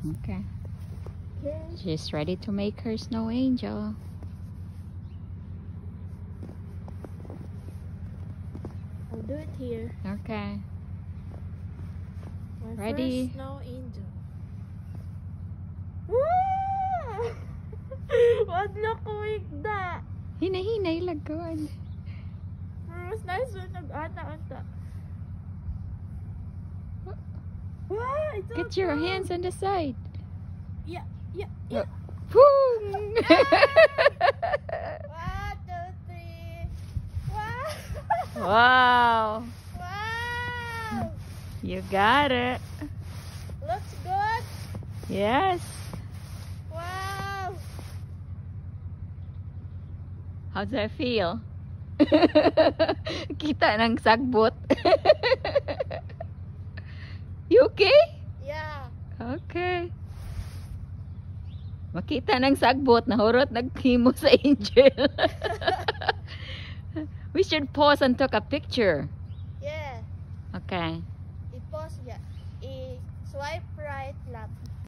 Okay. Okay. She's ready to make her snow angel. I'll do it here. Okay. My Ready? first snow angel. Woo! Wag na kuwik da. Hina-hina ilagod. Mas nice when nag-ana-anta. Wow, it's Get all your done. hands on the side. Yeah. Boom! 1, 2, 3. Wow! Wow! Wow! You got it. Looks good. Yes. Wow! How's that feel? Kita ng sagbot. You okay? Yeah. Okay. Makita ng sagbot, nahurot naghimo sa angel. We should pause and take a picture. Yeah. Okay. I-pause ya. I-swipe right left.